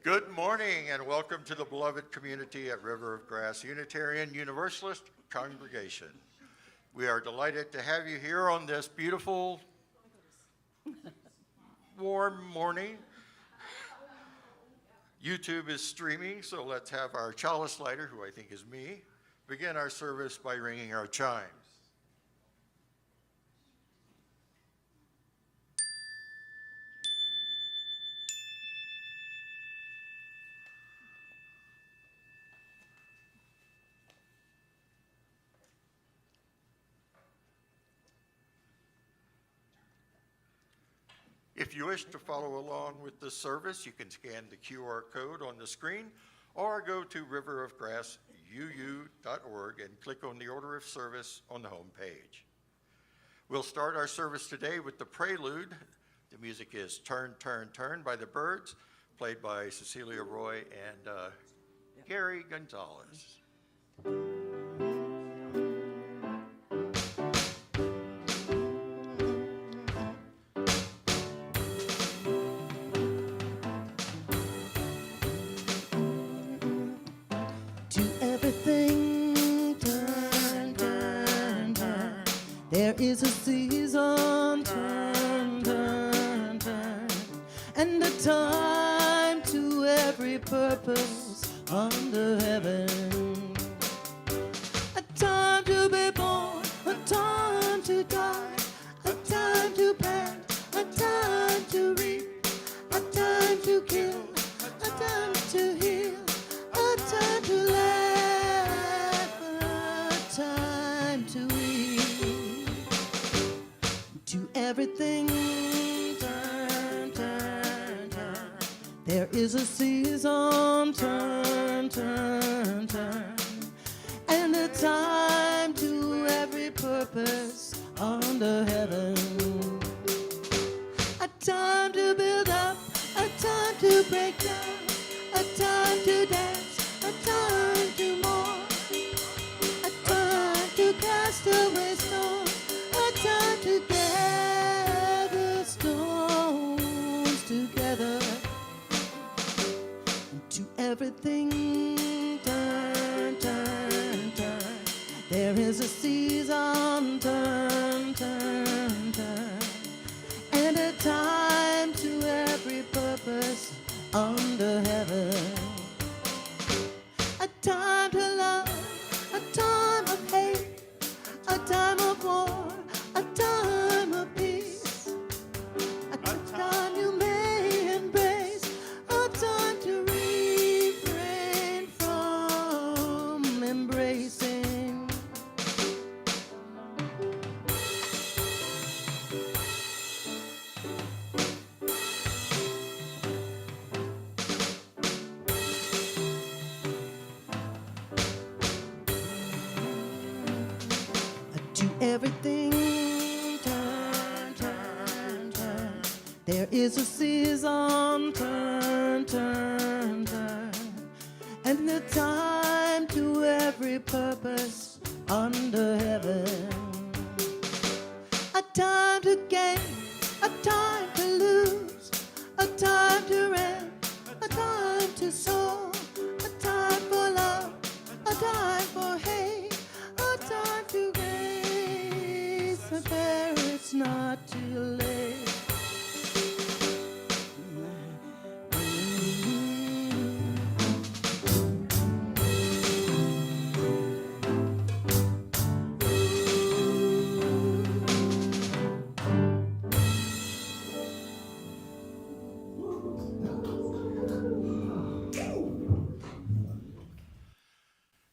Good morning and welcome to the beloved community at River of Grass Unitarian Universalist congregation. We are delighted to have you here on this beautiful, warm morning. YouTube is streaming, so let's have our chalice lighter, who I think is me, begin our service by ringing our chimes. If you wish to follow along with the service, you can scan the QR code on the screen or go to riverofgrassuu.org and click on the order of service on the home page. We'll start our service today with the prelude. The music is Turn, Turn, Turn by the Byrds, played by Cecilia Roy and Gary Gonzalez. There is a season, turn, turn, turn, and a time to every purpose under heaven. A time to be born, a time to die, a time to plant, a time to reap, a time to kill, a time to heal, a time to laugh, a time to weep. To everything, turn, turn, turn. There is a season, turn, turn, turn, and a time to every purpose under heaven. A time to build up, a time to break down, a time to dance, a time to mourn, a time to cast away stones, a time to gather stones together. To everything, turn, turn, turn. There is a season, turn, turn, turn, and a time to every purpose under heaven. A time to love, a time of hate, a time of war, a time of peace, a time you may embrace, a time to refrain from embracing. To everything, turn, turn, turn. There is a season, turn, turn, turn, and a time to every purpose under heaven. A time to gain, a time to lose, a time to rent, a time to sow, a time for love, a time for hate, a time to grace. There it's not too late.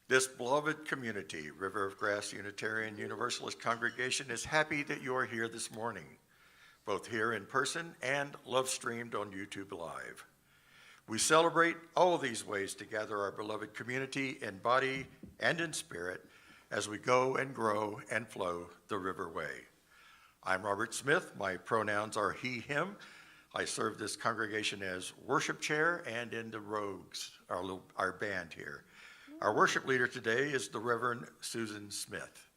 This beloved community, River of Grass Unitarian Universalist congregation, is happy that you are here this morning, both here in person and love streamed on YouTube Live. We celebrate all of these ways to gather our beloved community in body and in spirit as we go and grow and flow the river way. I'm Robert Smith. My pronouns are he, him. I serve this congregation as worship chair and in the Rogues, our band here. Our worship leader today is the Reverend Susan Smith.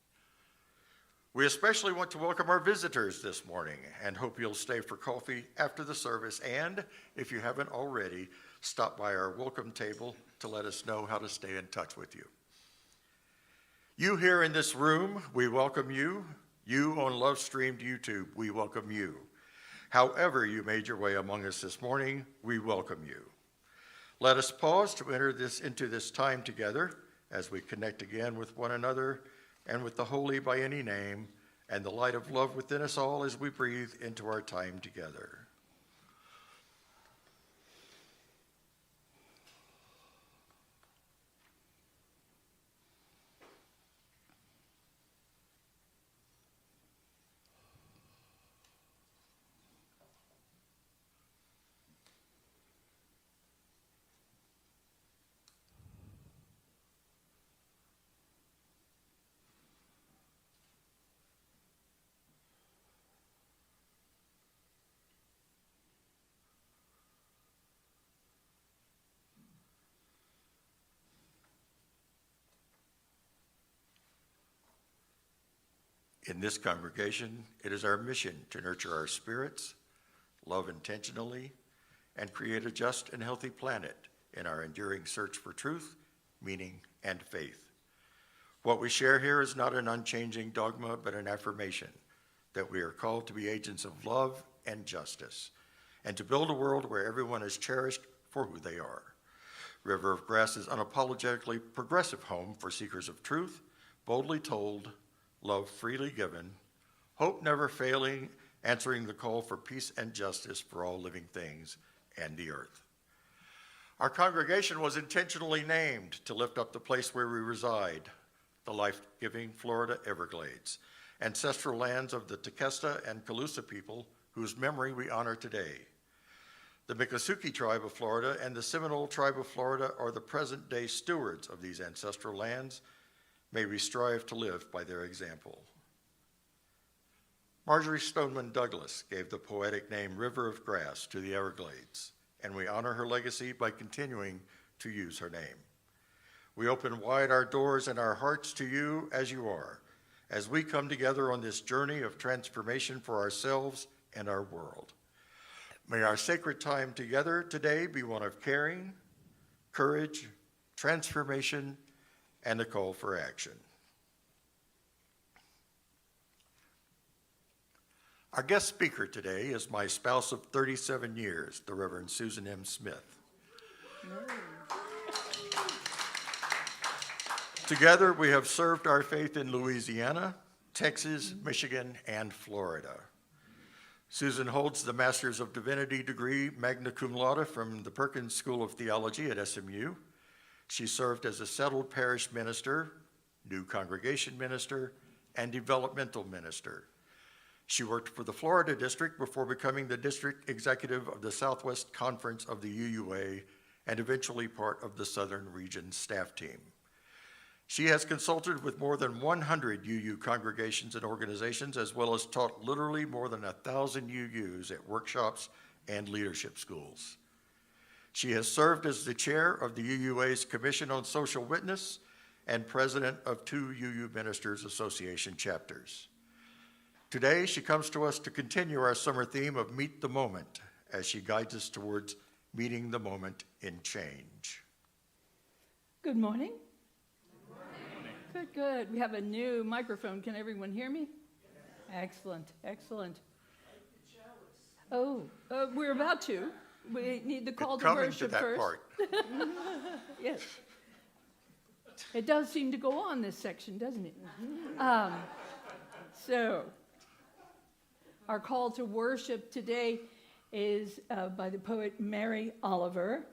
We especially want to welcome our visitors this morning and hope you'll stay for coffee after the service and, if you haven't already, stop by our welcome table to let us know how to stay in touch with you. You here in this room, we welcome you. You on Love Streamed YouTube, we welcome you. However you made your way among us this morning, we welcome you. Let us pause to enter into this time together as we connect again with one another and with the holy by any name and the light of love within us all as we breathe into our time together. In this congregation, it is our mission to nurture our spirits, love intentionally, and create a just and healthy planet in our enduring search for truth, meaning, and faith. What we share here is not an unchanging dogma, but an affirmation that we are called to be agents of love and justice, and to build a world where everyone is cherished for who they are. River of Grass is unapologetically progressive home for seekers of truth, boldly told, love freely given, hope never failing, answering the call for peace and justice for all living things and the earth. Our congregation was intentionally named to lift up the place where we reside, the life-giving Florida Everglades, ancestral lands of the Tequesta and Calusa people whose memory we honor today. The Miccosukee tribe of Florida and the Seminole tribe of Florida are the present-day stewards of these ancestral lands. May we strive to live by their example. Marjorie Stoneman Douglas gave the poetic name River of Grass to the Everglades, and we honor her legacy by continuing to use her name. We open wide our doors and our hearts to you as you are, as we come together on this journey of transformation for ourselves and our world. May our sacred time together today be one of caring, courage, transformation, and a call for action. Our guest speaker today is my spouse of 37 years, the Reverend Susan M. Smith. Together, we have served our faith in Louisiana, Texas, Michigan, and Florida. Susan holds the Master's of Divinity degree, magna cum laude, from the Perkins School of Theology at SMU. She served as a settled parish minister, new congregation minister, and developmental minister. She worked for the Florida district before becoming the district executive of the Southwest Conference of the UUA and eventually part of the Southern Region staff team. She has consulted with more than 100 UU congregations and organizations, as well as taught literally more than 1,000 UUs at workshops and leadership schools. She has served as the chair of the UUA's Commission on Social Witness and president of 2 UU Ministers Association chapters. Today, she comes to us to continue our summer theme of Meet the Moment as she guides us towards meeting the moment in change. Good morning. Good, good. We have a new microphone. Can everyone hear me? Excellent, excellent. Oh, we're about to. We need the call to worship first. Part. Yes. It does seem to go on this section, doesn't it? So, our call to worship today is by the poet Mary Oliver,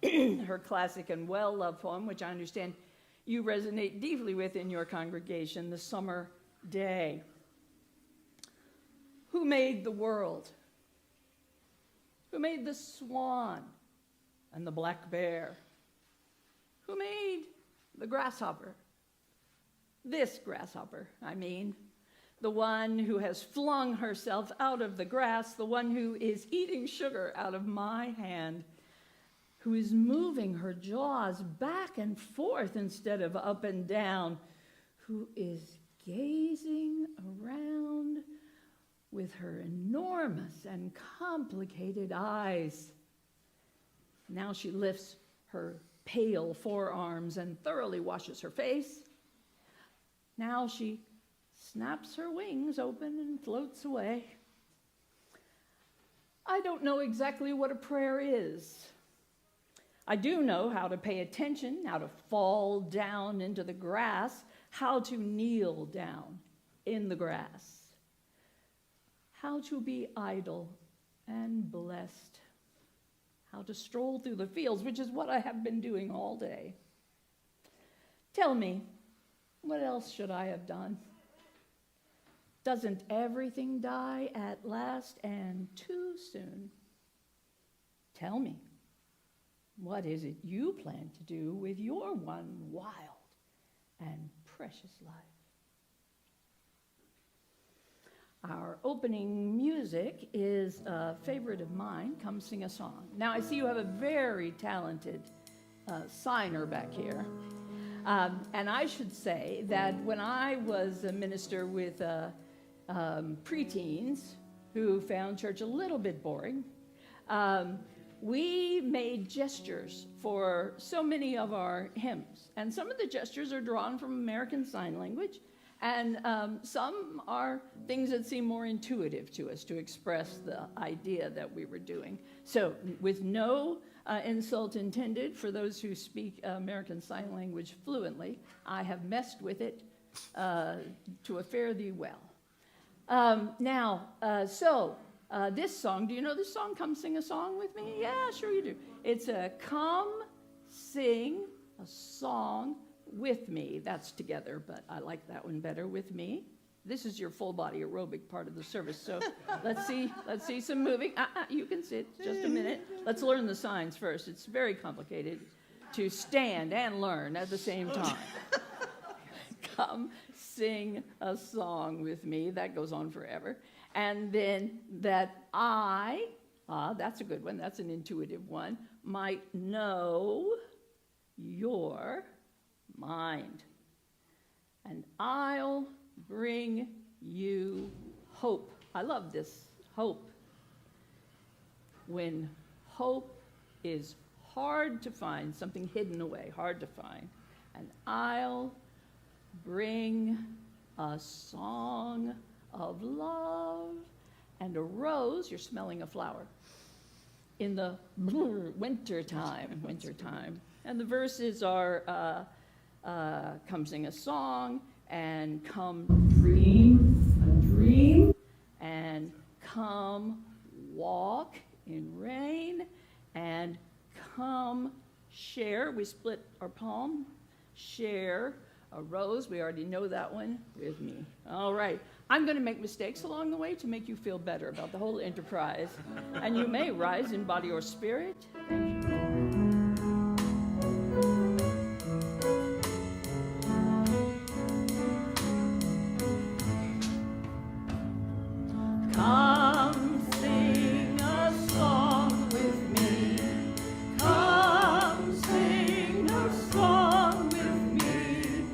her classic and well-loved poem, which I understand you resonate deeply with in your congregation, The Summer Day. Who made the world? Who made the swan and the black bear? Who made the grasshopper? This grasshopper, I mean. The one who has flung herself out of the grass, the one who is eating sugar out of my hand, who is moving her jaws back and forth instead of up and down, who is gazing around with her enormous and complicated eyes. Now she lifts her pale forearms and thoroughly washes her face. Now she snaps her wings open and floats away. I don't know exactly what a prayer is. I do know how to pay attention, how to fall down into the grass, how to kneel down in the grass, how to be idle and blessed, how to stroll through the fields, which is what I have been doing all day. Tell me, what else should I have done? Doesn't everything die at last and too soon? Tell me, what is it you plan to do with your one wild and precious life? Our opening music is a favorite of mine, Come Sing a Song. Now, I see you have a very talented signer back here. And I should say that when I was a minister with preteens who found church a little bit boring, we made gestures for so many of our hymns. And some of the gestures are drawn from American Sign Language, and some are things that seem more intuitive to us to express the idea that we were doing. So with no insult intended for those who speak American Sign Language fluently, I have messed with it to a fare thee well. This song, do you know this song, Come Sing a Song with Me? Yeah, sure you do. It's a Come Sing a Song with Me. That's together, but I like that one better, with me. This is your full body aerobic part of the service, so let's see some moving. You can sit just a minute. Let's learn the signs first. It's very complicated to stand and learn at the same time. Come sing a song with me. That goes on forever. And then that that's a good one. That's an intuitive one. Might know your mind. And I'll bring you hope. I love this, hope. When hope is hard to find, something hidden away, hard to find, and I'll bring a song of love and a rose, you're smelling a flower, in the winter time. And the verses are, come sing a song, and come dream a dream, and come walk in rain, and come share, we split our palm, share a rose, we already know that one, with me. All right, I'm going to make mistakes along the way to make you feel better about the whole enterprise, and you may rise in body or spirit. Thank you. Come sing a song with me. Come sing a song with me.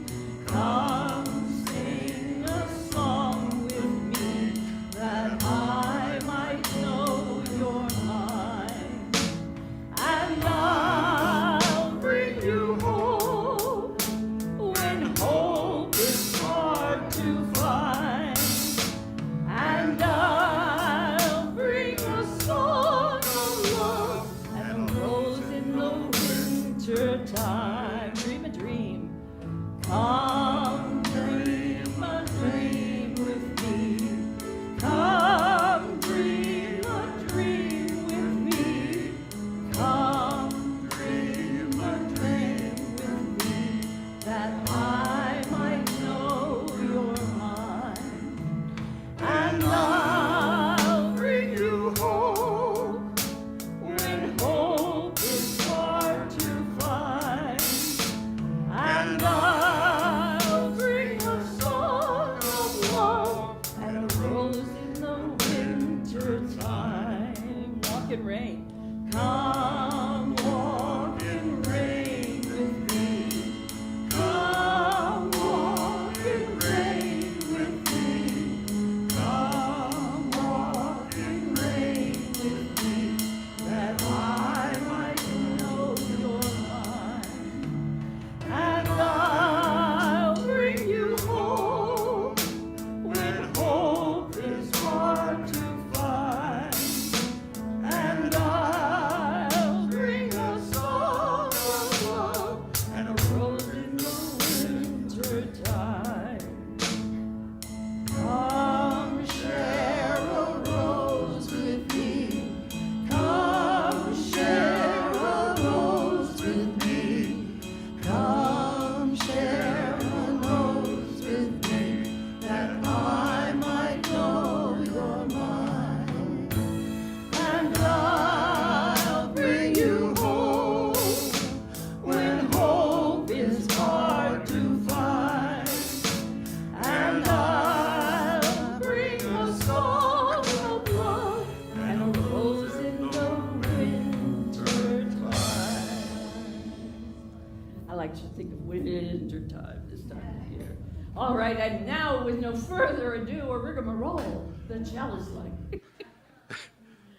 Come sing a song with me, that I might know your mind. And I'll bring you hope when hope is hard to find. And I'll bring a song of love and a rose in the winter time. Dream a dream. Come dream a dream with me. Come dream a dream with me. Come dream a dream with me, that I might know your mind. And I'll bring you hope when hope is hard to find. And I'll I like to think of winter time this time of year. All right, and now with no further ado or rigmarole, the chalice light.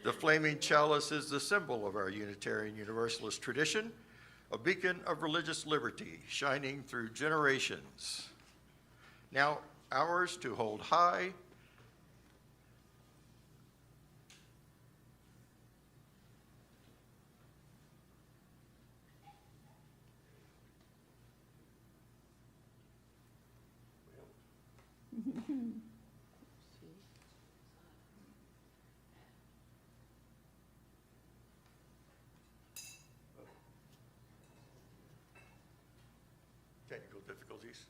The flaming chalice is the symbol of our Unitarian Universalist tradition, a beacon of religious liberty shining through generations. Now ours to hold high. Technical difficulties.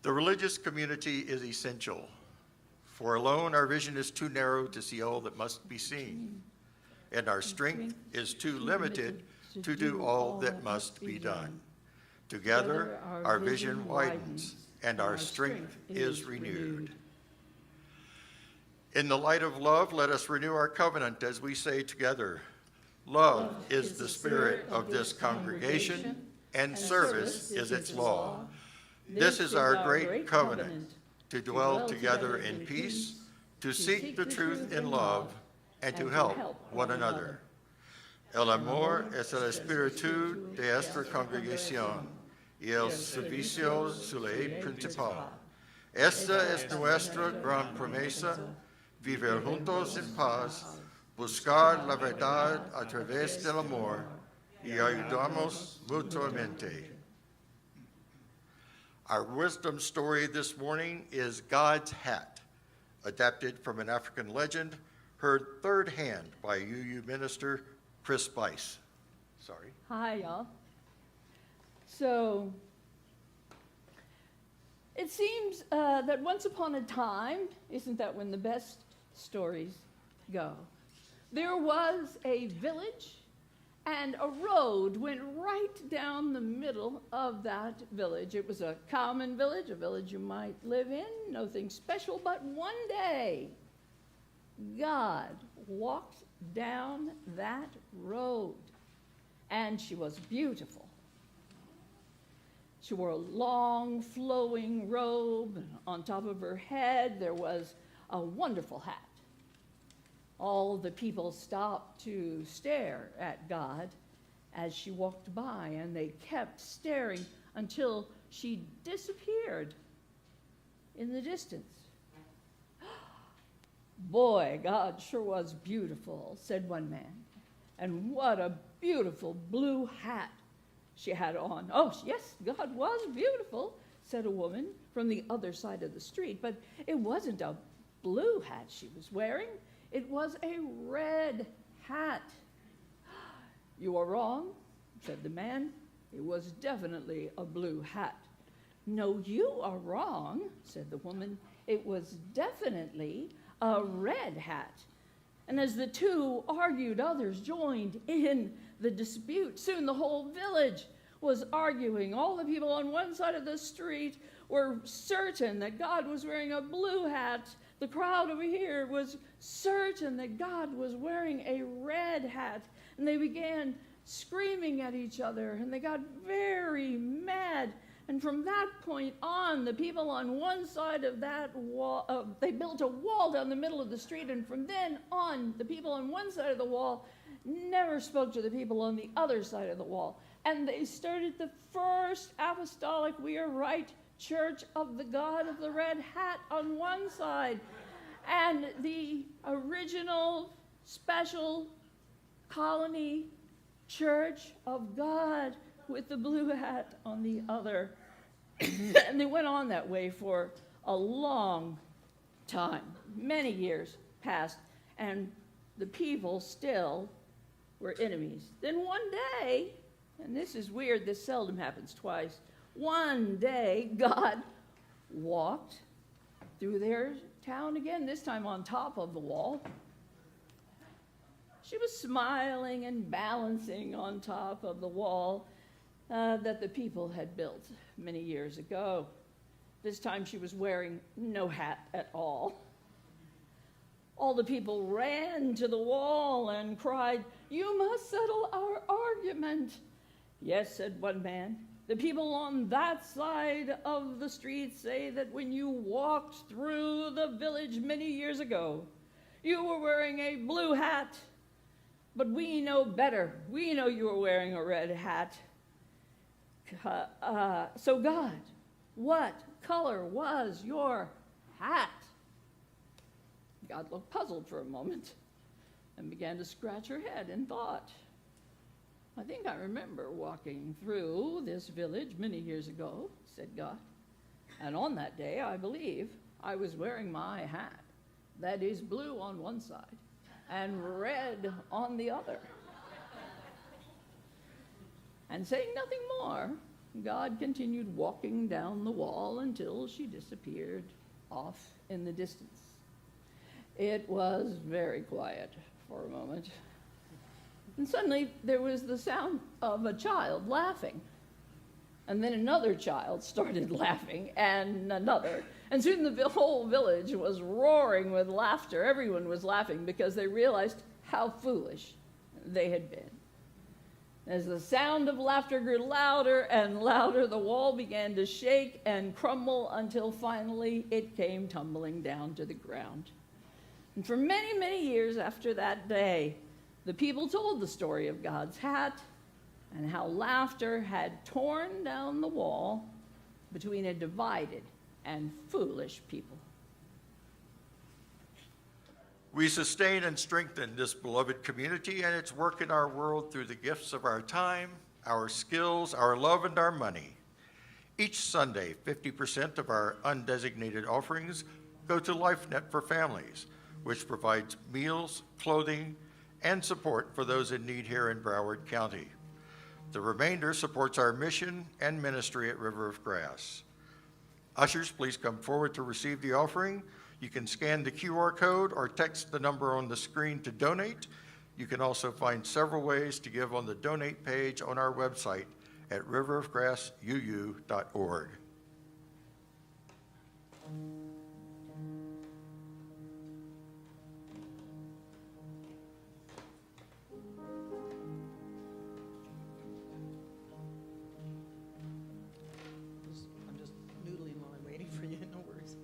The religious community is essential, for alone our vision is too narrow to see all that must be seen, and our strength is too limited to do all that must be done. Together, our vision widens, and our strength is renewed. In the light of love, let us renew our covenant as we say together, love is the spirit of this congregation, and service is its law. This is our great covenant, to dwell together in peace, to seek the truth in love, and to help one another. El amor es el espíritu de esta congregación y el servicio su ley principal. Esta es nuestra gran promesa, vivir juntos en paz, buscar la verdad a través del amor y ayudarnos mutuamente. Our wisdom story this morning is God's Hat, adapted from an African legend, heard third hand by UU minister Chris Bice. Sorry. Hi, y'all. So, it seems that once upon a time, isn't that when the best stories go? There was a village, and a road went right down the middle of that village. It was a common village, a village you might live in, nothing special, but one day, God walked down that road, and she was beautiful. She wore a long, flowing robe, and on top of her head there was a wonderful hat. All the people stopped to stare at God as she walked by, and they kept staring until she disappeared in the distance. Boy, God sure was beautiful, said one man. And what a beautiful blue hat she had on. Oh, yes, God was beautiful, said a woman from the other side of the street. But it wasn't a blue hat she was wearing. It was a red hat. You are wrong, said the man. It was definitely a blue hat. No, you are wrong, said the woman. It was definitely a red hat. And as the two argued, others joined in the dispute. Soon the whole village was arguing. All the people on one side of the street were certain that God was wearing a blue hat. The crowd over here was certain that God was wearing a red hat. And they began screaming at each other, and they got very mad. And from that point on, the people on one side of that wall, they built a wall down the middle of the street, and from then on, the people on one side of the wall never spoke to the people on the other side of the wall. And they started the first apostolic We Are Right Church of the God of the Red Hat on one side, and the original special colony Church of God with the blue hat on the other. And they went on that way for a long time. Many years passed, and the people still were enemies. Then one day, and this is weird, this seldom happens twice, one day God walked through their town again, this time on top of the wall. She was smiling and balancing on top of the wall. that the people had built many years ago. This time she was wearing no hat at all. All the people ran to the wall and cried, "You must settle our argument." "Yes," said one man, "the people on that side of the street say that when you walked through the village many years ago, you were wearing a blue hat. But we know better. We know you were wearing a red hat. So God, what color was your hat?" God looked puzzled for a moment and began to scratch her head in thought. "I think I remember walking through this village many years ago," said God. "And on that day, I believe, I was wearing my hat. That is blue on one side and red on the other." And saying nothing more, God continued walking down the wall until she disappeared off in the distance. It was very quiet for a moment. And suddenly there was the sound of a child laughing. And then another child started laughing, and another. And soon the whole village was roaring with laughter. Everyone was laughing because they realized how foolish they had been. As the sound of laughter grew louder and louder, the wall began to shake and crumble until finally it came tumbling down to the ground. And for many, many years after that day, the people told the story of God's hat and how laughter had torn down the wall between a divided and foolish people. We sustain and strengthen this beloved community and its work in our world through the gifts of our time, our skills, our love, and our money. Each Sunday, 50% of our undesignated offerings go to LifeNet for Families, which provides meals, clothing, and support for those in need here in Broward County. The remainder supports our mission and ministry at River of Grass. Ushers, please come forward to receive the offering. You can scan the QR code or text the number on the screen to donate. You can also find several ways to give on the donate page on our website at riverofgrassuu.org. I'm just noodling while I'm waiting for you. No worries.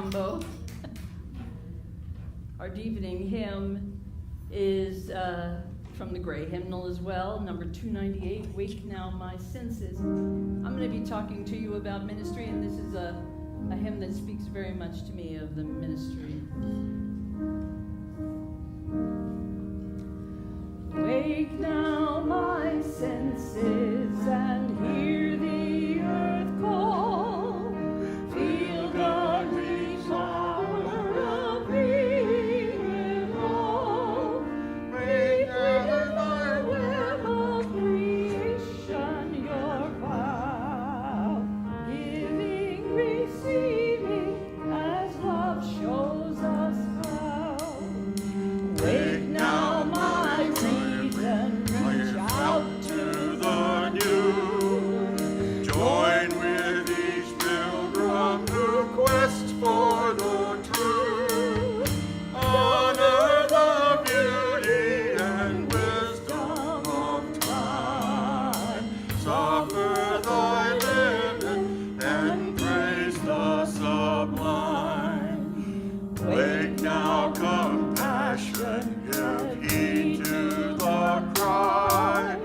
combo. Our deepening hymn is from the Gray Hymnal as well, number 298, Wake Now My Senses. I'm going to be talking to you about ministry, and this is a hymn that speaks very much to me of the ministry. Wake now my senses and hear the earth call. Feel the deep power of renewal. Break within the web of creation your vow. Giving, receiving, as love shows us how. Wake now my reason, reach out to the new. Join with each pilgrim who quests for the true. Honor the beauty and wisdom of time. Suffer thy living and praise the sublime. Wake now, compassion, give heed to the cry.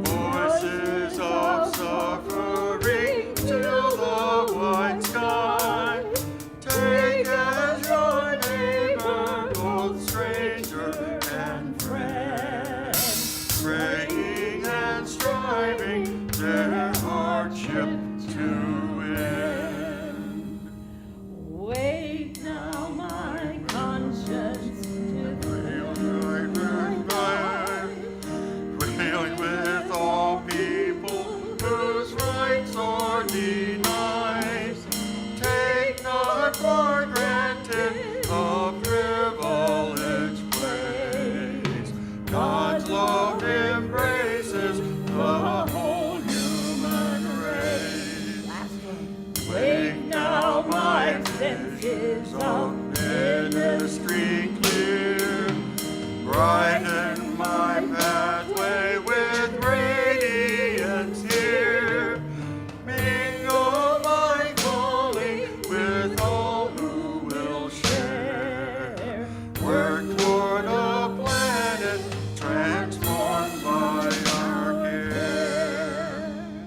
Voices of suffering till the white sky. Take as your neighbor both stranger and friend, praying and striving their hardship to end. Wake now my conscience, wailing with all people whose rights are denied. Take not for granted a privileged place. God's love embraces the whole human race. Wake now my senses of ministry clear. Brighten my pathway with radiance here. Mingle my calling with all who will share. Work toward a planet transformed by our care.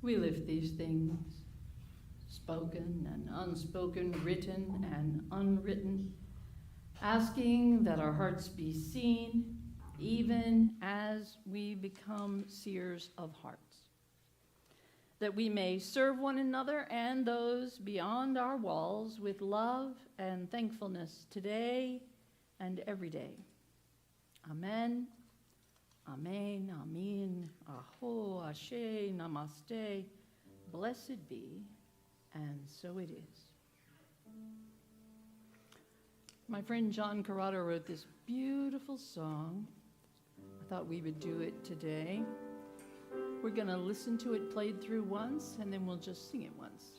We lift these things, spoken and unspoken, written and unwritten, asking that our hearts be seen, even as we become seers of hearts, that we may serve one another and those beyond our walls with love and thankfulness today and every day. Amen. Amen. Amen. Aho. Ashe. Namaste. Blessed be, and so it is. My friend John Corrado wrote this beautiful song. I thought we would do it today. We're going to listen to it played through once, and then we'll just sing it once.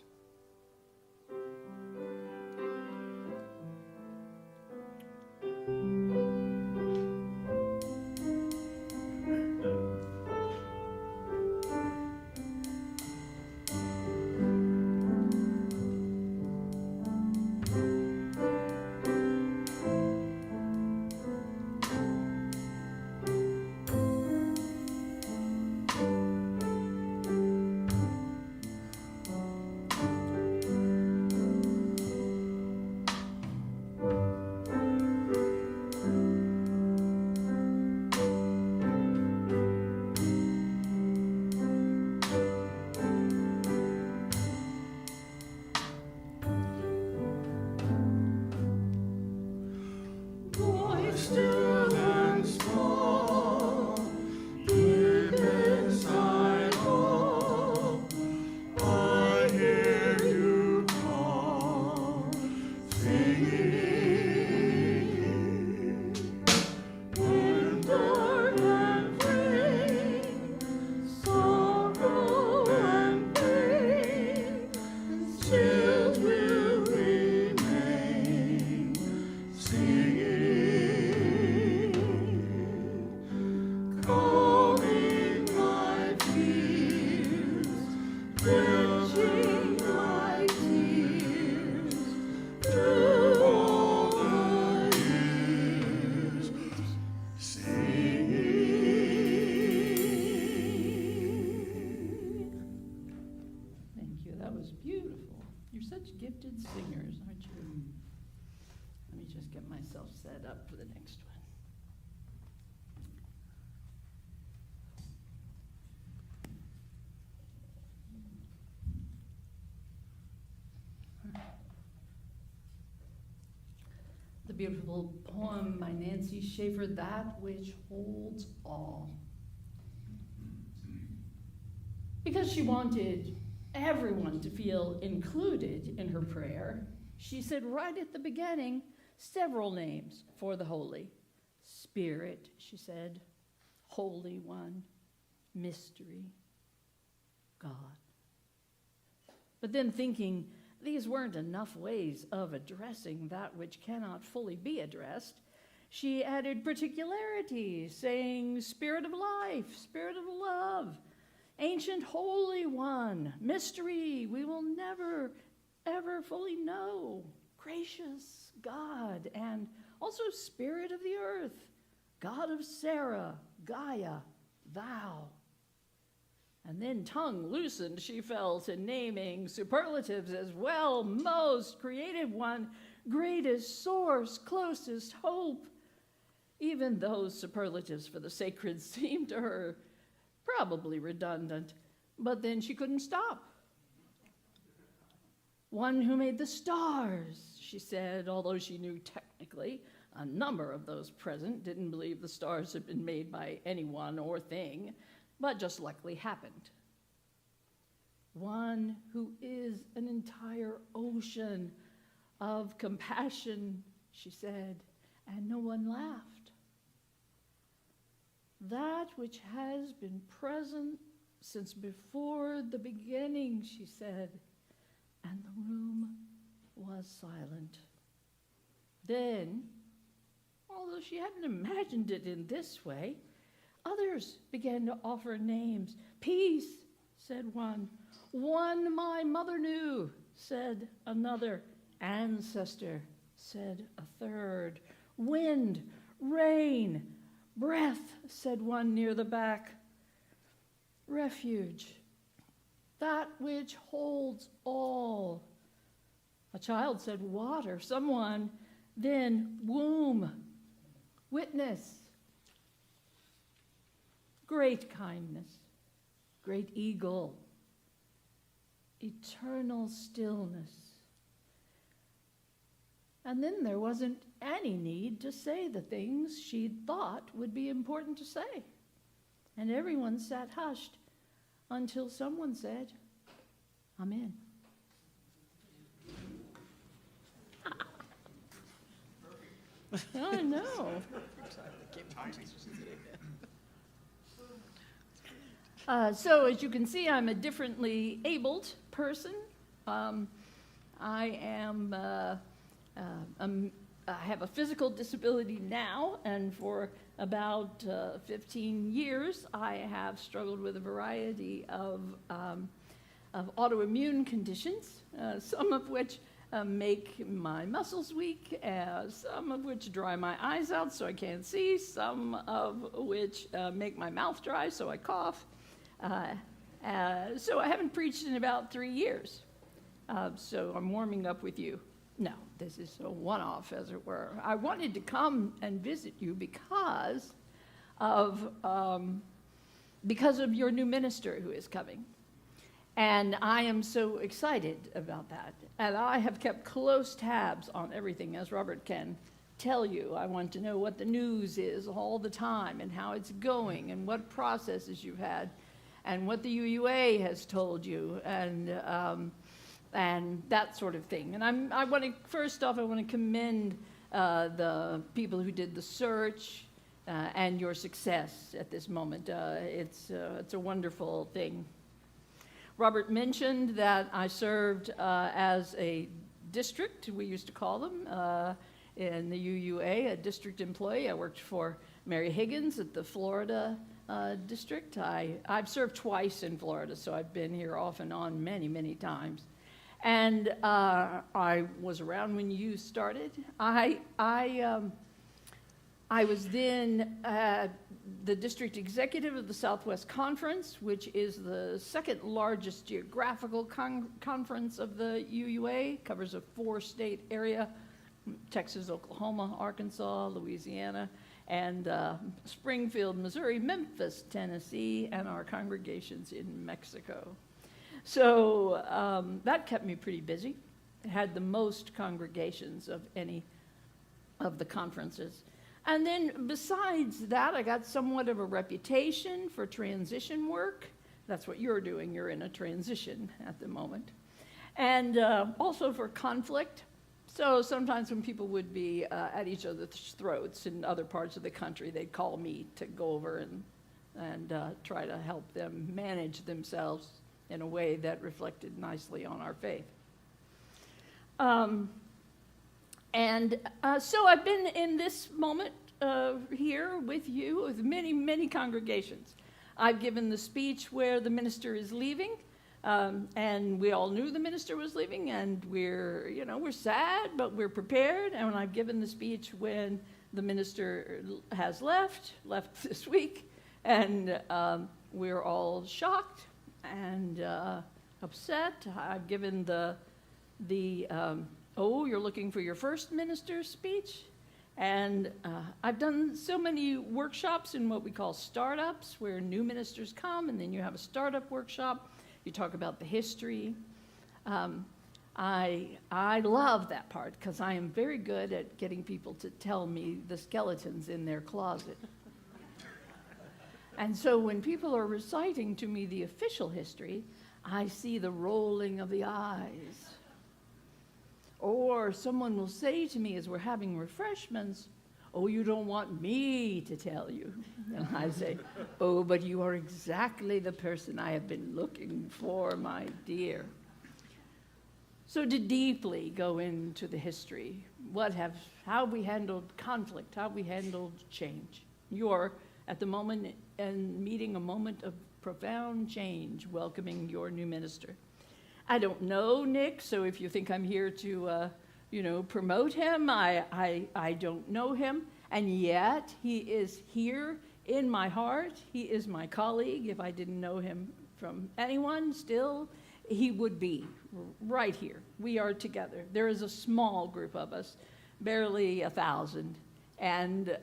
up for the next one. The beautiful poem by Nancy Schaefer, That Which Holds All. Because she wanted everyone to feel included in her prayer, she said right at the beginning several names for the holy. Spirit, she said, Holy One, Mystery, God. But then thinking these weren't enough ways of addressing that which cannot fully be addressed, she added particularity, saying Spirit of life, Spirit of love, Ancient Holy One, Mystery, we will never, ever fully know, Gracious God, and also Spirit of the earth, God of Sarah, Gaia, Thou. And then tongue loosened, she felt, in naming superlatives as well, most creative one, greatest source, closest hope. Even those superlatives for the sacred seemed to her probably redundant, but then she couldn't stop. One who made the stars, she said, although she knew technically a number of those present didn't believe the stars had been made by anyone or thing, but just likely happened. One who is an entire ocean of compassion, she said, and no one laughed. That which has been present since before the beginning, she said, and the room was silent. Then, although she hadn't imagined it in this way, others began to offer names. Peace, said one. One my mother knew, said another. Ancestor, said a third. Wind, rain, breath, said one near the back. Refuge, that which holds all. A child said water. Someone, then womb, witness. Great kindness, great eagle, eternal stillness. And then there wasn't any need to say the things she'd thought would be important to say. And everyone sat hushed until someone said, Amen. I know. So as you can see, I'm a differently abled person. I have a physical disability now, and for about 15 years, I have struggled with a variety of autoimmune conditions, some of which make my muscles weak, some of which dry my eyes out so I can't see, some of which make my mouth dry so I cough. So I haven't preached in about 3 years. So I'm warming up with you. No, this is a one-off, as it were. I wanted to come and visit you because of your new minister who is coming. And I am so excited about that. And I have kept close tabs on everything, as Robert can tell you. I want to know what the news is all the time and how it's going and what processes you've had and what the UUA has told you and that sort of thing. And I want to commend the people who did the search and your success at this moment. It's a wonderful thing. Robert mentioned that I served as a district, we used to call them, in the UUA, a district employee. I worked for Mary Higgins at the Florida district. I've served twice in Florida, so I've been here off and on many, many times. And I was around when you started. I was then the district executive of the Southwest Conference, which is the second largest geographical conference of the UUA, covers a 4-state area, Texas, Oklahoma, Arkansas, Louisiana, and Springfield, Missouri, Memphis, Tennessee, and our congregations in Mexico. So that kept me pretty busy. It had the most congregations of any of the conferences. And then besides that, I got somewhat of a reputation for transition work. That's what you're doing. You're in a transition at the moment. And also for conflict. So sometimes when people would be at each other's throats in other parts of the country, they'd call me to go over and try to help them manage themselves in a way that reflected nicely on our faith. So I've been in this moment here with you, with many, many congregations. I've given the speech where the minister is leaving, and we all knew the minister was leaving, and we're sad, but we're prepared. And when I've given the speech when the minister has left this week, and we're all shocked and upset. I've given the you're looking for your first minister's speech. And I've done so many workshops in what we call startups, where new ministers come, and then you have a startup workshop. You talk about the history. I love that part, because I am very good at getting people to tell me the skeletons in their closet. And so when people are reciting to me the official history, I see the rolling of the eyes. Or someone will say to me as we're having refreshments, "Oh, you don't want me to tell you." And I say, "Oh, but you are exactly the person I have been looking for, my dear." So to deeply go into the history, how we handled conflict, how we handled change. You're at the moment and meeting a moment of profound change, welcoming your new minister. I don't know Nick, so if you think I'm here to, promote him, I don't know him, and yet he is here in my heart. He is my colleague. If I didn't know him from anyone, still, he would be right here. We are together. There is a small group of us, barely 1,000, and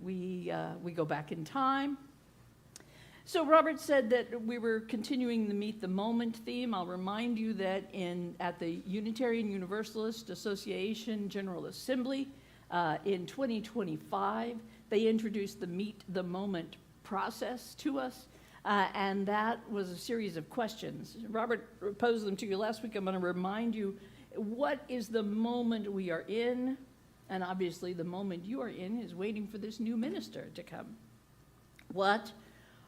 we go back in time. So Robert said that we were continuing the Meet the Moment theme. I'll remind you that at the Unitarian Universalist Association General Assembly in 2025, they introduced the Meet the Moment process to us, and that was a series of questions. Robert posed them to you last week. I'm going to remind you, what is the moment we are in? And obviously the moment you are in is waiting for this new minister to come. What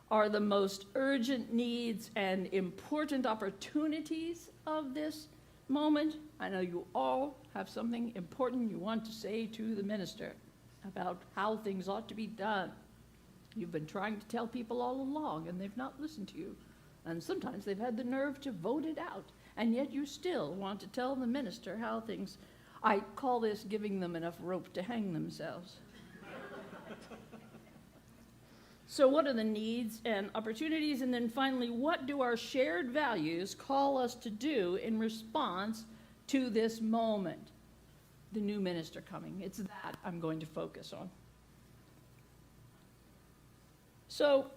are the most urgent needs and important opportunities of this moment? I know you all have something important you want to say to the minister about how things ought to be done. You've been trying to tell people all along, and they've not listened to you. And sometimes they've had the nerve to vote it out, and yet you still want to tell the minister how things. I call this giving them enough rope to hang themselves. So what are the needs and opportunities? And then finally, what do our shared values call us to do in response to this moment? The new minister coming. It's that I'm going to focus on. So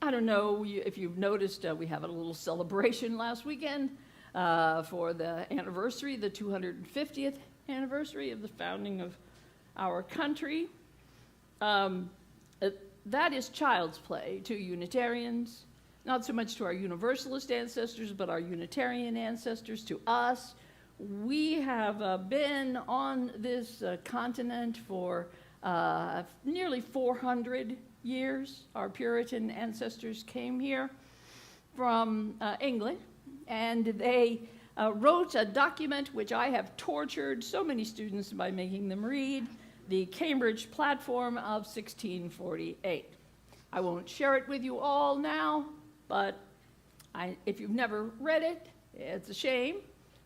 I don't know if you've noticed, we have a little celebration last weekend for the anniversary, the 250th anniversary of the founding of our country. That is child's play to Unitarians, not so much to our Universalist ancestors, but our Unitarian ancestors, to us. We have been on this continent for nearly 400 years. Our Puritan ancestors came here from England, and they wrote a document which I have tortured so many students by making them read, the Cambridge Platform of 1648. I won't share it with you all now, but if you've never read it, it's a shame.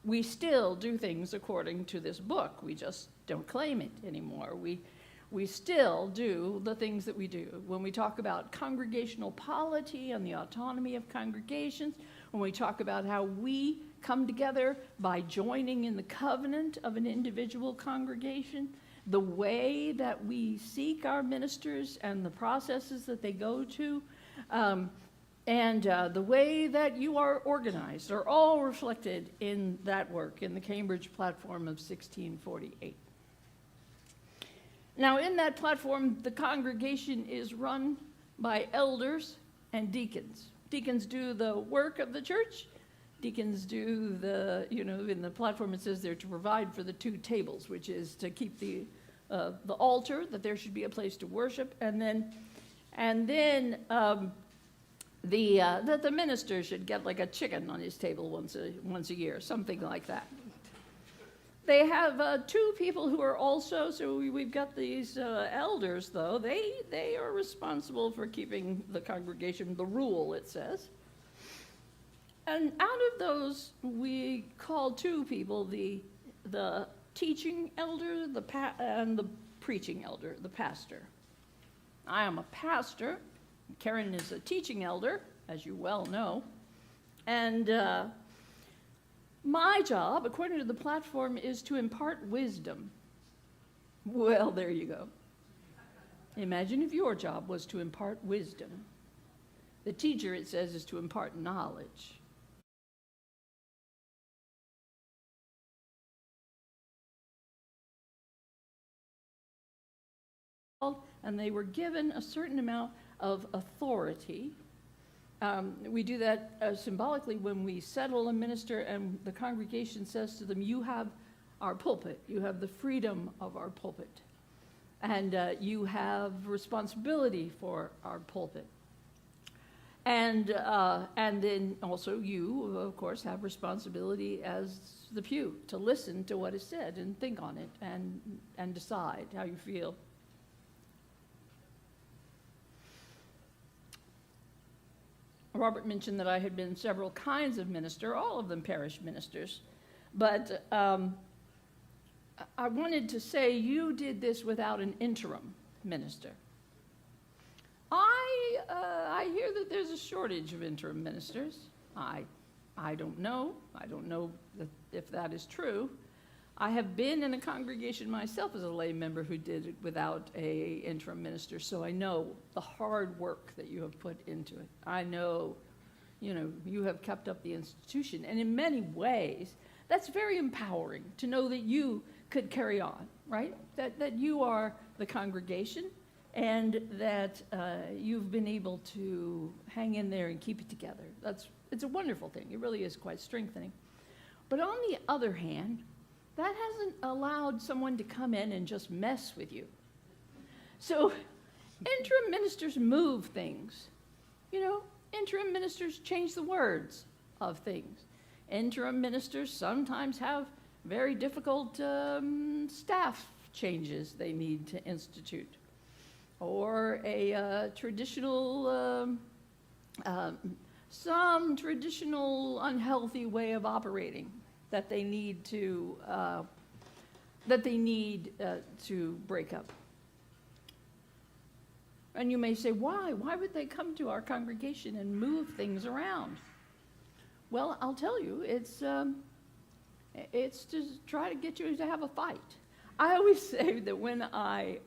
We still do things according to this book. We just don't claim it anymore. We still do the things that we do. When we talk about congregational polity and the autonomy of congregations, when we talk about how we come together by joining in the covenant of an individual congregation, the way that we seek our ministers and the processes that they go to, and the way that you are organized are all reflected in that work, in the Cambridge Platform of 1648. Now, in that platform, the congregation is run by elders and deacons. Deacons do the work of the church. Deacons do the, in the platform it says they're to provide for the two tables, which is to keep the altar, that there should be a place to worship, and then that the minister should get like a chicken on his table once a year, something like that. They have two people who are also, so we've got these elders, though. They are responsible for keeping the congregation, the rule, it says. And out of those, we call two people, the teaching elder and the preaching elder, the pastor. I am a pastor. Karen is a teaching elder, as you well know. And my job, according to the platform, is to impart wisdom. Well, there you go. Imagine if your job was to impart wisdom. The teacher, it says, is to impart knowledge. And they were given a certain amount of authority. We do that symbolically when we settle a minister and the congregation says to them, you have our pulpit, you have the freedom of our pulpit, and you have responsibility for our pulpit. And then also you, of course, have responsibility as the pew to listen to what is said and think on it and decide how you feel. Robert mentioned that I had been several kinds of minister, all of them parish ministers. But I wanted to say you did this without an interim minister. I hear that there's a shortage of interim ministers. I don't know. I don't know if that is true. I have been in a congregation myself as a lay member who did it without an interim minister, so I know the hard work that you have put into it. I know, you have kept up the institution, and in many ways, that's very empowering to know that you could carry on, right? That you are the congregation, and that you've been able to hang in there and keep it together. It's a wonderful thing. It really is quite strengthening. But on the other hand, that hasn't allowed someone to come in and just mess with you. So interim ministers move things. Interim ministers change the words of things. Interim ministers sometimes have very difficult staff changes they need to institute. Or some traditional unhealthy way of operating that they need to break up. And you may say, why? Why would they come to our congregation and move things around? Well, I'll tell you, it's to try to get you to have a fight. I always say that when I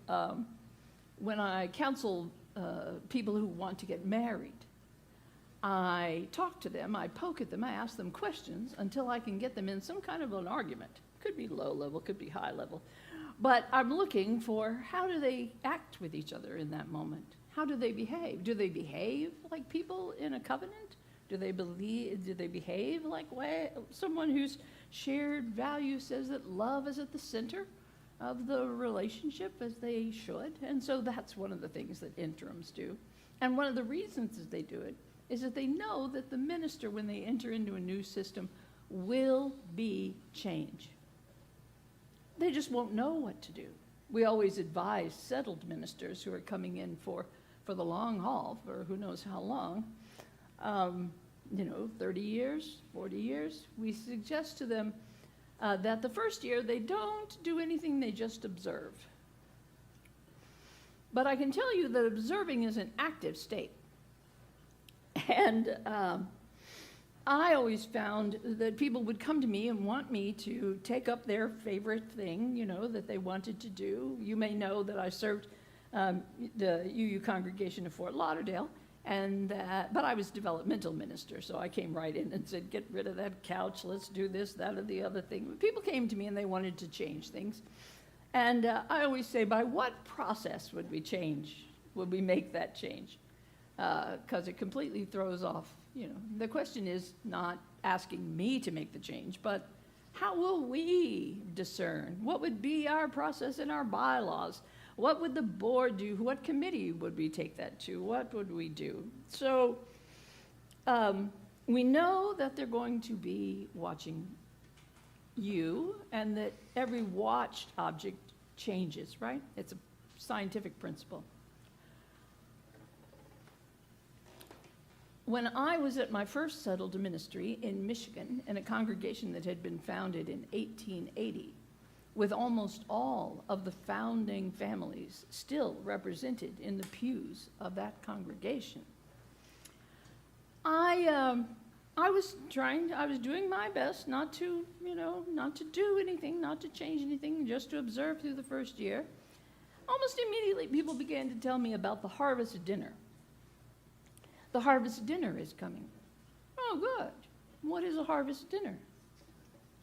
counsel people who want to get married, I talk to them, I poke at them, I ask them questions until I can get them in some kind of an argument. Could be low level, could be high level. But I'm looking for how do they act with each other in that moment? How do they behave? Do they behave like people in a covenant? Do they behave like someone whose shared value says that love is at the center of the relationship, as they should? And so that's one of the things that interims do. And one of the reasons that they do it is that they know that the minister, when they enter into a new system, will be change. They just won't know what to do. We always advise settled ministers who are coming in for the long haul, for who knows how long, 30 years, 40 years. We suggest to them that the first year they don't do anything, they just observe. But I can tell you that observing is an active state. And I always found that people would come to me and want me to take up their favorite thing, that they wanted to do. You may know that I served the UU congregation of Fort Lauderdale, but I was developmental minister, so I came right in and said, get rid of that couch, let's do this, that, or the other thing. People came to me and they wanted to change things. And I always say, by what process would we make that change? Because it completely throws off, The question is not asking me to make the change, but how will we discern? What would be our process and our bylaws? What would the board do? What committee would we take that to? What would we do? So we know that they're going to be watching you, and that every watched object changes, right? It's a scientific principle. When I was at my first settled ministry in Michigan, in a congregation that had been founded in 1880, with almost all of the founding families still represented in the pews of that congregation, I was doing my best not to do anything, not to change anything, just to observe through the first year. Almost immediately, people began to tell me about the harvest dinner. The harvest dinner is coming. Oh, good. What is a harvest dinner?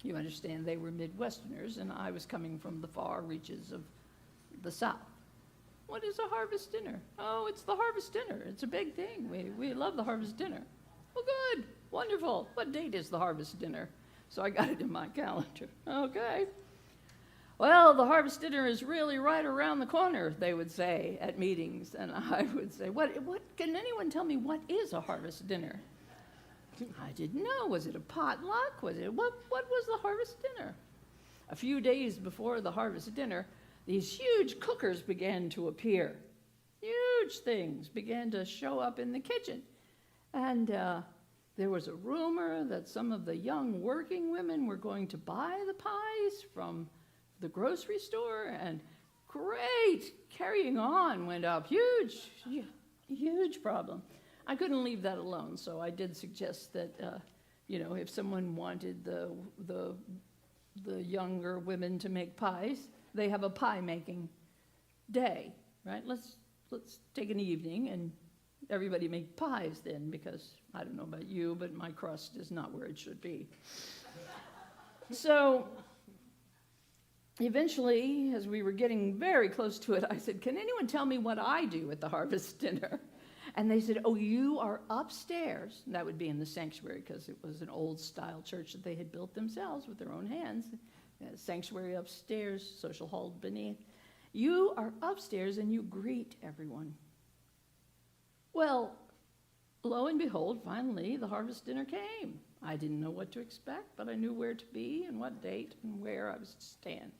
You understand, they were Midwesterners, and I was coming from the far reaches of the South. What is a harvest dinner? Oh, it's the harvest dinner. It's a big thing. We love the harvest dinner. Well, good. Wonderful. What date is the harvest dinner? So I got it in my calendar. Okay. Well, the harvest dinner is really right around the corner, they would say at meetings. And I would say, what can anyone tell me what is a harvest dinner? I didn't know. Was it a potluck? What was the harvest dinner? A few days before the harvest dinner, these huge cookers began to appear. Huge things began to show up in the kitchen. And there was a rumor that some of the young working women were going to buy the pies from the grocery store, and great, carrying on went up. Huge problem. I couldn't leave that alone, so I did suggest that, if someone wanted the younger women to make pies, they have a pie-making day, right? Let's take an evening and everybody make pies then, because I don't know about you, but my crust is not where it should be. So eventually, as we were getting very close to it, I said, can anyone tell me what I do at the harvest dinner? And they said, oh, you are upstairs. And that would be in the sanctuary, because it was an old-style church that they had built themselves with their own hands. Sanctuary upstairs, social hall beneath. You are upstairs and you greet everyone. Well, lo and behold, finally, the harvest dinner came. I didn't know what to expect, but I knew where to be and what date and where I was to stand.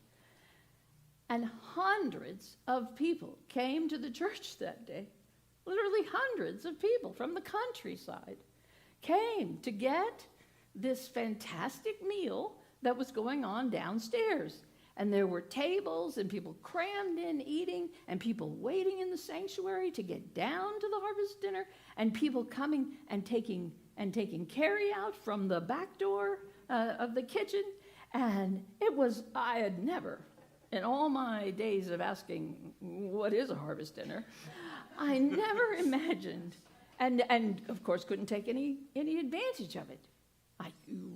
And hundreds of people came to the church that day. Literally hundreds of people from the countryside came to get this fantastic meal that was going on downstairs. And there were tables and people crammed in eating, and people waiting in the sanctuary to get down to the harvest dinner, and people coming and taking carry out from the back door of the kitchen. And I had never, in all my days of asking, what is a harvest dinner? I never imagined, and of course couldn't take any advantage of it.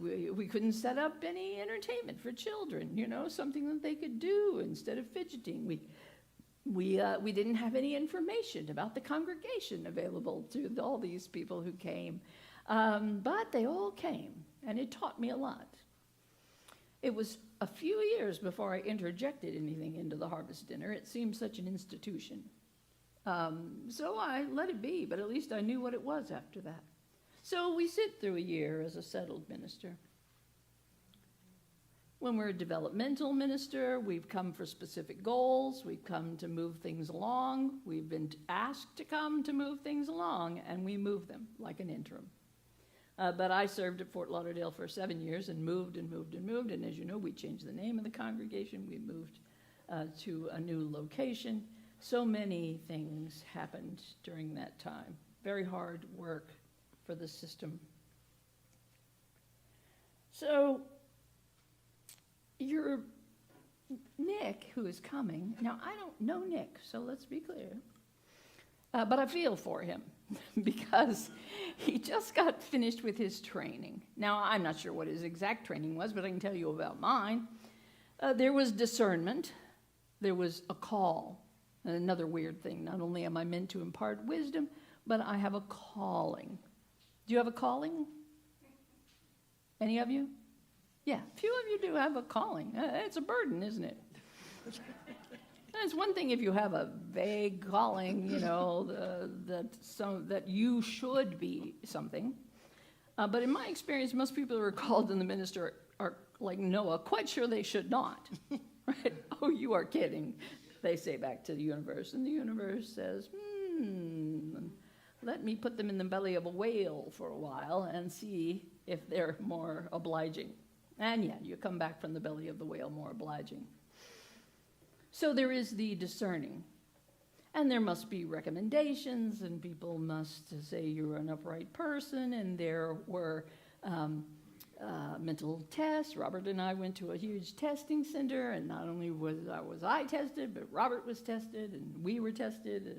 We couldn't set up any entertainment for children, something that they could do instead of fidgeting. We didn't have any information about the congregation available to all these people who came. But they all came, and it taught me a lot. It was a few years before I interjected anything into the harvest dinner. It seemed such an institution. So I let it be, but at least I knew what it was after that. So we sit through a year as a settled minister. When we're a developmental minister, we've come for specific goals. We've come to move things along. We've been asked to come to move things along, and we move them like an interim. But I served at Fort Lauderdale for 7 years and moved. And as you know, we changed the name of the congregation. We moved to a new location. So many things happened during that time. Very hard work for the system. So, your Nick, who is coming, now I don't know Nick, so let's be clear, but I feel for him because he just got finished with his training. Now, I'm not sure what his exact training was, but I can tell you about mine. There was discernment, there was a call, and another weird thing, not only am I meant to impart wisdom, but I have a calling. Do you have a calling? Any of you? Yeah, a few of you do have a calling. It's a burden, isn't it? It's one thing if you have a vague calling, you know, that you should be something. But in my experience, most people who are called in the ministry are like Noah, quite sure they should not. Right? Oh, you are kidding, they say back to the universe. And the universe says, let me put them in the belly of a whale for a while and see if they're more obliging. And yeah, you come back from the belly of the whale more obliging. So there is the discerning. And there must be recommendations, and people must say you're an upright person, and there were mental tests. Robert and I went to a huge testing center, and not only was I tested, but Robert was tested, and we were tested to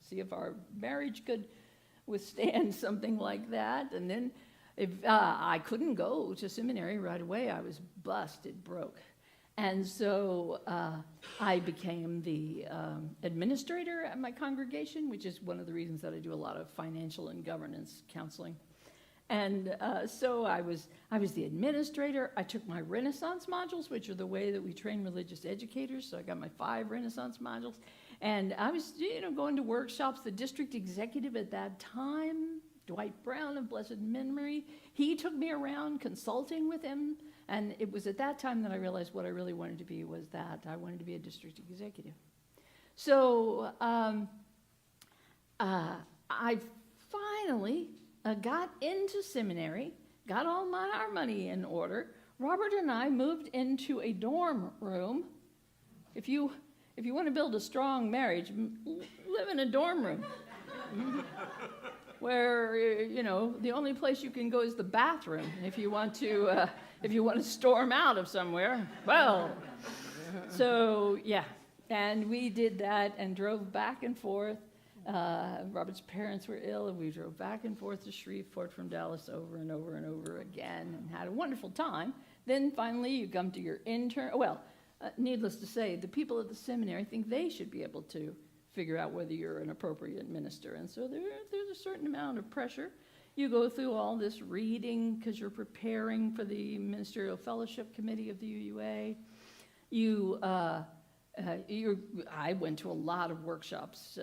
see if our marriage could withstand something like that. And then if I couldn't go to seminary right away, I was busted broke. And so I became the administrator at my congregation, which is one of the reasons that I do a lot of financial and governance counseling. And so I was the administrator. I took my Renaissance modules, which are the way that we train religious educators. So I got my 5 Renaissance modules. And I was, going to workshops. The district executive at that time, Dwight Brown of blessed memory, he took me around consulting with him. And it was at that time that I realized what I really wanted to be was that I wanted to be a district executive. So I finally got into seminary, got all our money in order. Robert and I moved into a dorm room. If you want to build a strong marriage, live in a dorm room. Where, the only place you can go is the bathroom if you want to storm out of somewhere. Well, so, yeah. And we did that and drove back and forth. Robert's parents were ill, and we drove back and forth to Shreveport from Dallas over and over and over again and had a wonderful time. Then finally you come to your intern. Well, needless to say, the people at the seminary think they should be able to figure out whether you're an appropriate minister. And so there's a certain amount of pressure. You go through all this reading because you're preparing for the Ministerial Fellowship Committee of the UUA. I went to a lot of workshops,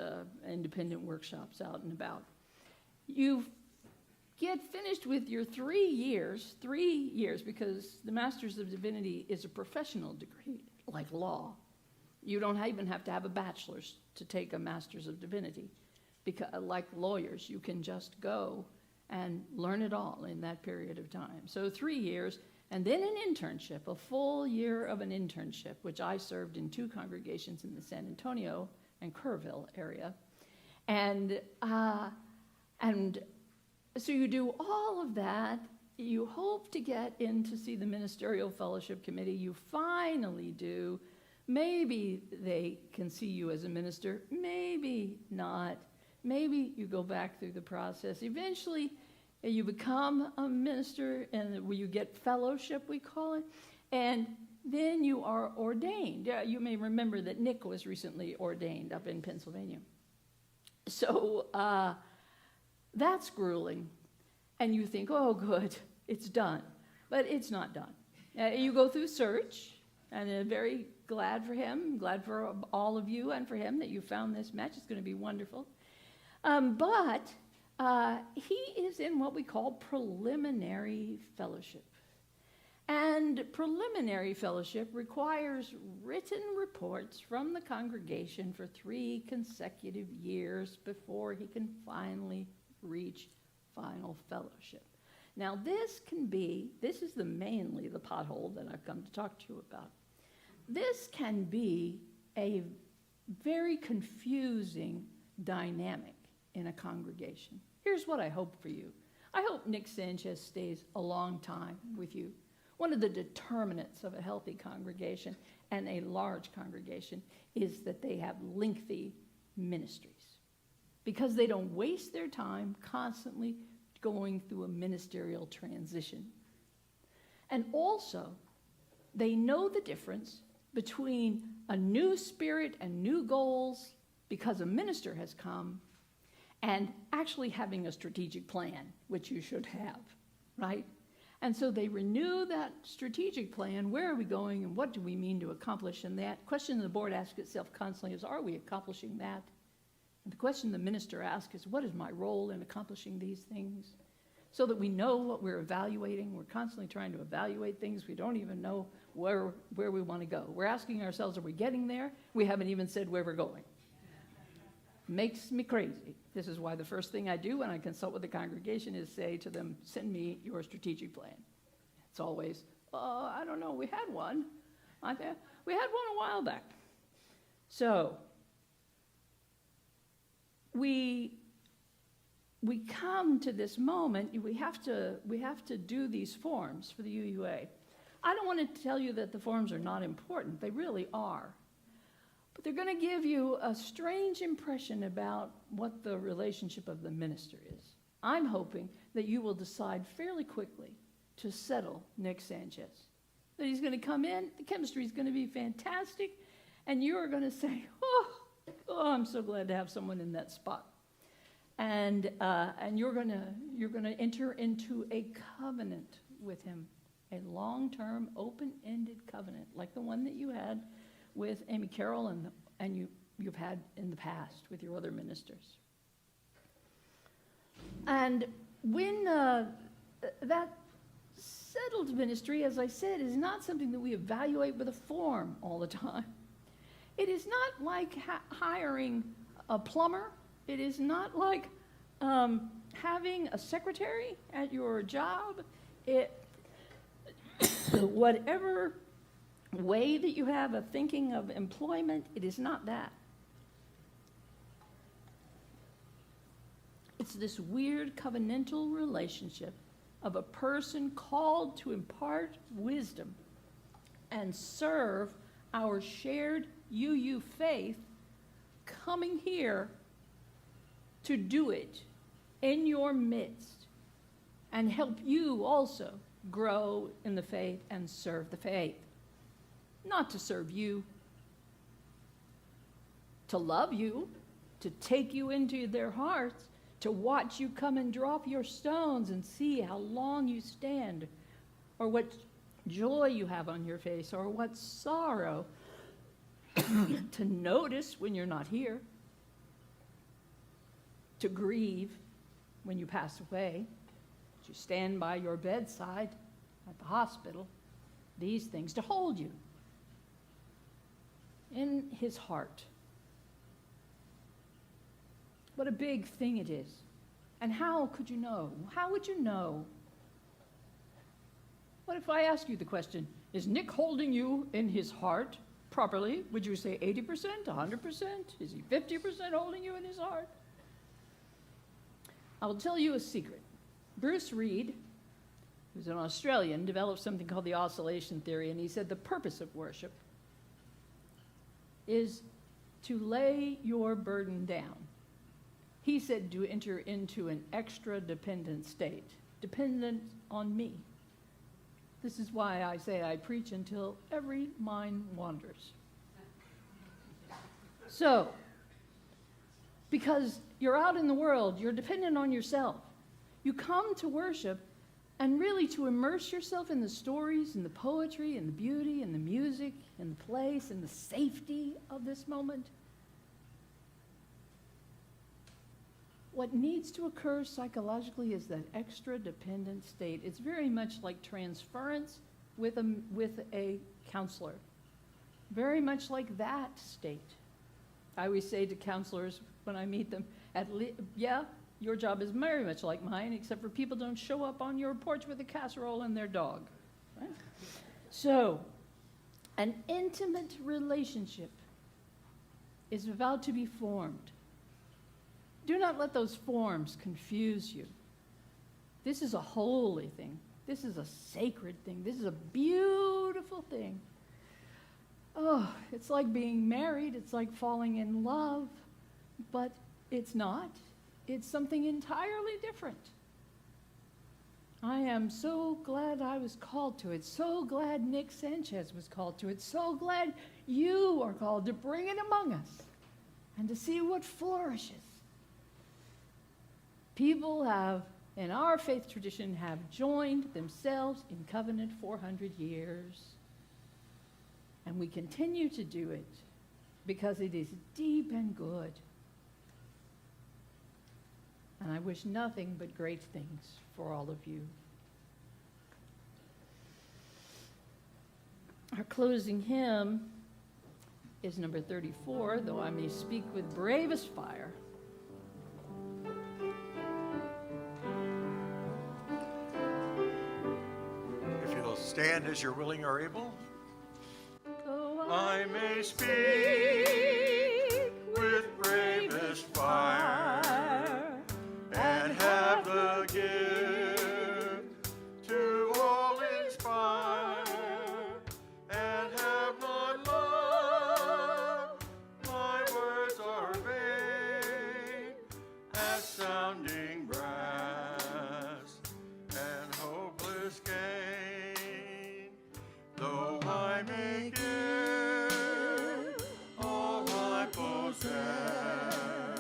independent workshops out and about. You get finished with your 3 years, because the Master's of Divinity is a professional degree, like law. You don't even have to have a bachelor's to take a Master's of Divinity. Because, like lawyers, you can just go and learn it all in that period of time. So 3 years, and then an internship, a full year of an internship, which I served in 2 congregations in the San Antonio and Kerrville area. And so you do all of that. You hope to get in to see the Ministerial Fellowship Committee. You finally do. Maybe they can see you as a minister, maybe not. Maybe you go back through the process. Eventually, you become a minister, and you get fellowship, we call it, and then you are ordained. You may remember that Nick was recently ordained up in Pennsylvania. So that's grueling, and you think, oh, good, it's done. But it's not done. You go through search, and I'm very glad for him, glad for all of you and for him that you found this match. It's going to be wonderful. But he is in what we call preliminary fellowship. And preliminary fellowship requires written reports from the congregation for 3 consecutive years before he can finally reach final fellowship. Now this is mainly the pothole that I've come to talk to you about. This can be a very confusing dynamic in a congregation. Here's what I hope for you. I hope Nick Sanchez stays a long time with you. One of the determinants of a healthy congregation and a large congregation is that they have lengthy ministries, because they don't waste their time constantly going through a ministerial transition. And also, they know the difference between a new spirit and new goals because a minister has come, and actually having a strategic plan, which you should have, right? And so they renew that strategic plan. Where are we going, and what do we mean to accomplish? And that question the board asks itself constantly is, are we accomplishing that? And the question the minister asks is, what is my role in accomplishing these things? So that we know what we're evaluating. We're constantly trying to evaluate things. We don't even know where we want to go. We're asking ourselves, are we getting there? We haven't even said where we're going. Makes me crazy. This is why the first thing I do when I consult with the congregation is say to them, send me your strategic plan. It's always, I don't know, we had one. We had one a while back. So we come to this moment, we have to do these forms for the UUA. I don't want to tell you that the forms are not important. They really are. But they're going to give you a strange impression about what the relationship of the minister is. I'm hoping that you will decide fairly quickly to settle Nick Sanchez. That he's going to come in, the chemistry is going to be fantastic, and you are going to say, oh, I'm so glad to have someone in that spot. And you're going to enter into a covenant with him, a long-term, open-ended covenant, like the one that you had with Amy Carroll and you've had in the past with your other ministers. And when that settled ministry, as I said, is not something that we evaluate with a form all the time. It is not like hiring a plumber. It is not like having a secretary at your job. Whatever way that you have of thinking of employment, it is not that. It's this weird covenantal relationship of a person called to impart wisdom and serve our shared UU faith, coming here to do it in your midst and help you also grow in the faith and serve the faith. Not to serve you, to love you, to take you into their hearts, to watch you come and drop your stones and see how long you stand, or what joy you have on your face, or what sorrow, to notice when you're not here, to grieve when you pass away, to stand by your bedside at the hospital, these things, to hold you in his heart. What a big thing it is. And how could you know? How would you know? What if I ask you the question, is Nick holding you in his heart properly? Would you say 80%, 100%? Is he 50% holding you in his heart? I will tell you a secret. Bruce Reed, who's an Australian, developed something called the oscillation theory, and he said the purpose of worship is to lay your burden down. He said to enter into an extra dependent state, dependent on me. This is why I say I preach until every mind wanders. So, because you're out in the world, you're dependent on yourself. You come to worship and really to immerse yourself in the stories and the poetry and the beauty and the music and the place and the safety of this moment. What needs to occur psychologically is that extra dependent state. It's very much like transference with a counselor. Very much like that state. I always say to counselors when I meet them, your job is very much like mine, except for people don't show up on your porch with a casserole and their dog. Right? So, an intimate relationship is about to be formed. Do not let those forms confuse you. This is a holy thing. This is a sacred thing. This is a beautiful thing. Oh, it's like being married. It's like falling in love. But it's not. It's something entirely different. I am so glad I was called to it. So glad Nick Sanchez was called to it. So glad you are called to bring it among us and to see what flourishes. People have, in our faith tradition, have joined themselves in covenant 400 years. And we continue to do it because it is deep and good. And I wish nothing but great things for all of you. Our closing hymn is number 34, Though I May Speak with Bravest Fire. If you'll stand as you're willing or able. Though I may speak with bravest fire and have the gift to all inspire, and have not love, my words are vain as sounding brass and hopeless gain. Though I may give all I possess,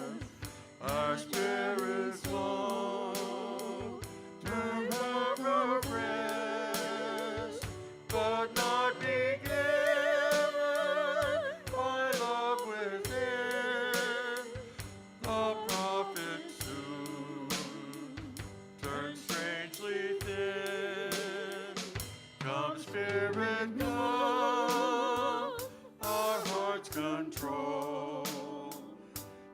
our spirits long to river of rest, but not be given by love within. The prophet soon turns strangely thin. Come, Spirit, come, our hearts control,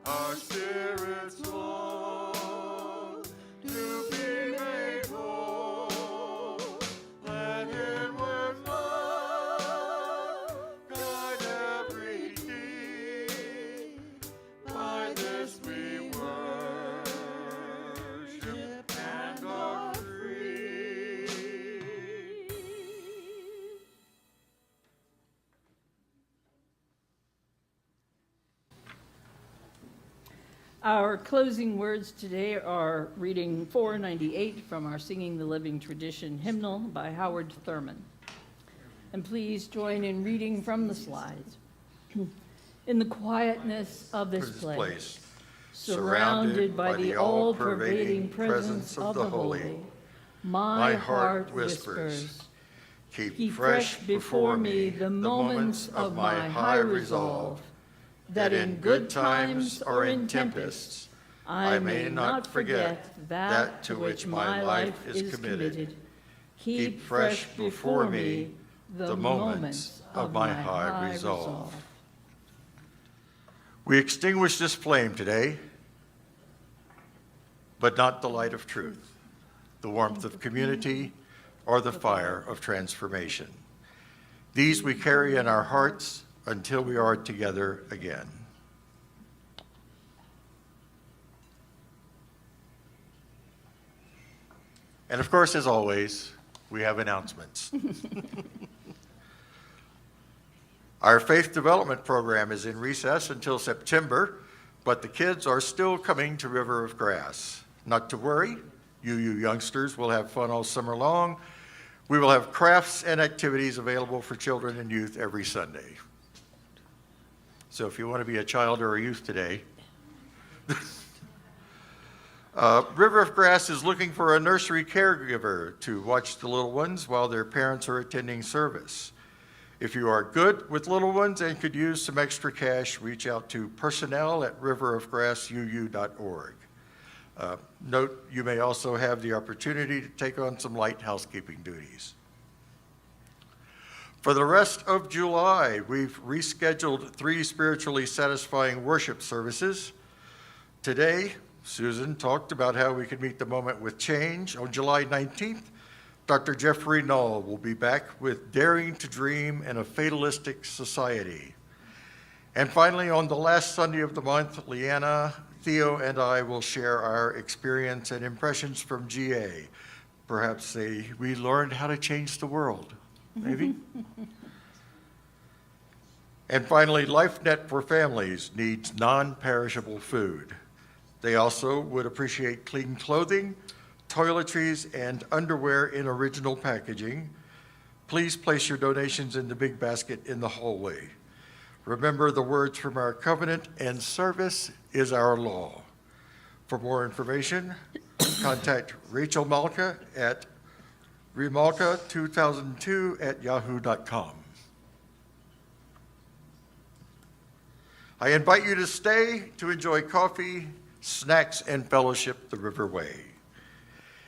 our spirits long to be made whole. Let inward love guide every deed. By this we worship and are free. Our closing words today are reading 498 from our Singing the Living Tradition hymnal by Howard Thurman. And please join in reading from the slides. In the quietness of this place, surrounded by the all-pervading presence of the holy, my heart whispers, keep fresh before me the moments of my high resolve, that in good times or in tempests, I may not forget that to which my life is committed. Keep fresh before me the moments of my high resolve. We extinguish this flame today, but not the light of truth, the warmth of community, or the fire of transformation. These we carry in our hearts until we are together again. And of course, as always, we have announcements. Our faith development program is in recess until September, but the kids are still coming to River of Grass. Not to worry, you youngsters will have fun all summer long. We will have crafts and activities available for children and youth every Sunday. So if you want to be a child or a youth today, River of Grass is looking for a nursery caregiver to watch the little ones while their parents are attending service. If you are good with little ones and could use some extra cash, reach out to personnel@riverofgrassuu.org. Note, you may also have the opportunity to take on some light housekeeping duties. For the rest of July, we've rescheduled 3 spiritually satisfying worship services. Today, Susan talked about how we could meet the moment with change. On July 19th, Dr. Jeffrey Null will be back with Daring to Dream in a Fatalistic Society. And finally, on the last Sunday of the month, Leanna Theo and I will share our experience and impressions from GA. Perhaps we learned how to change the world, maybe? And finally, LifeNet for Families needs non-perishable food. They also would appreciate clean clothing, toiletries, and underwear in original packaging. Please place your donations in the big basket in the hallway. Remember the words from our covenant, and service is our law. For more information, contact Rachel Malka at remalka2002@yahoo.com. I invite you to stay to enjoy coffee, snacks, and fellowship the River Way.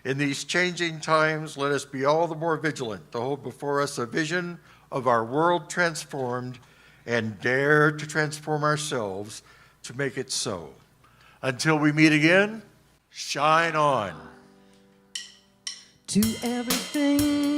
In these changing times, let us be all the more vigilant to hold before us a vision of our world transformed and dare to transform ourselves to make it so. Until we meet again, shine on. To everything